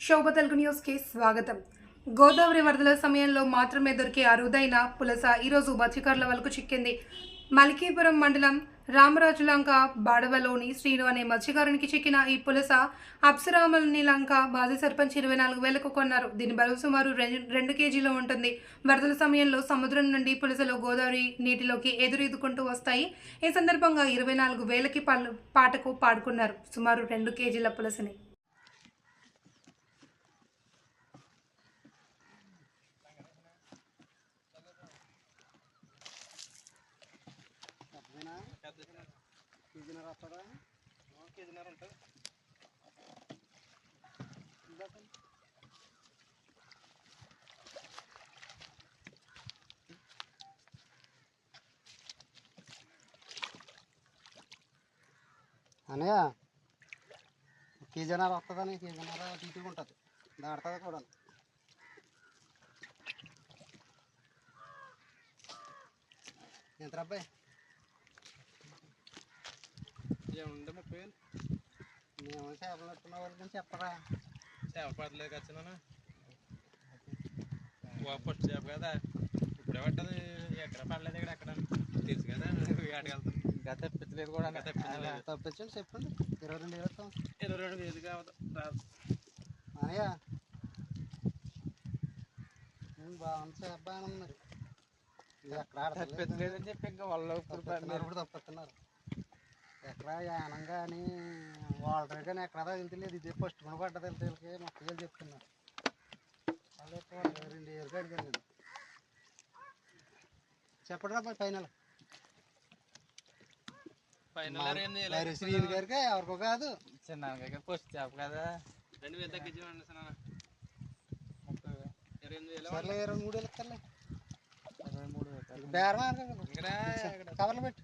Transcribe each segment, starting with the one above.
శోభ తెలుగు న్యూస్కి స్వాగతం. గోదావరి వరదల సమయంలో మాత్రమే దొరికే అరుదైన పులస ఈరోజు మత్స్యకారుల వలకు చిక్కింది. మలికీపురం మండలం రామరాజులంక బాడవలోని శ్రీను అనే మత్స్యకారునికి చిక్కిన ఈ పులస అప్సరామల్ని లంక మాజీ సర్పంచ్ 24,000కు కొన్నారు. దీని బరువు సుమారు 2 కేజీలు ఉంటుంది. వరదల సమయంలో సముద్రం నుండి పులసలు గోదావరి నీటిలోకి ఎదురెదుకుంటూ వస్తాయి. ఈ సందర్భంగా 24,000కి పాటకు పాడుకున్నారు. సుమారు 2 కేజీల పులసని. కేజీన్నర వస్తుందా? కేజీన్నర ఉంటుంది. అనగా కేజీన్నర వస్తుందని కేజీన్నర తీపిగా ఉంటుంది. దాడుతుంది కూడా. ఎంత అబ్బాయి ఏముండే 30,000 మేము చేపలు పట్టుకున్న వాళ్ళకి చెప్పరా? చేపలు పట్టలేదు వచ్చినా ఫస్ట్ చేప కదా, ఇప్పుడే పట్టదు. ఎక్కడ పడలేదు, ఇక్కడ ఎక్కడ తెలుసు కదా. ఆటకెళ్తాం ఇంకా తెప్పించలేదు కూడా. తప్పించండి చెప్పండి. 22,000 కావద్దు అయ్యా. బాగుంది, చేప బాగానే ఉంది. మరి ఎక్కడ తప్పించలేదని చెప్పి ఇంకా వాళ్ళు ఇప్పుడు తప్పిస్తున్నారు. ఎక్కడ యానం కానీ వాటర్ కానీ ఎక్కడ వెళ్తలేదు. ఇదే ఫస్ట్ మన పడ్డది వెళ్తే మొక్కలు చెప్తున్నారు. వాళ్ళు 2,000 అడిగాను నేను. చెప్పడం అబ్బాయి ఫైనల్ శ్రీని గారికి ఎవరికో కాదు, చిన్న ఫస్ట్ చేప కదా. 2,000 తగ్గించండి సార్. 23,000 ఇస్తారులే. 23,000 బేరం కవర్లు పెట్టి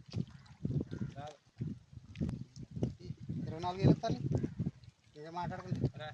24,000 ఇస్తాను. ఇదే మాట్లాడుకుంటే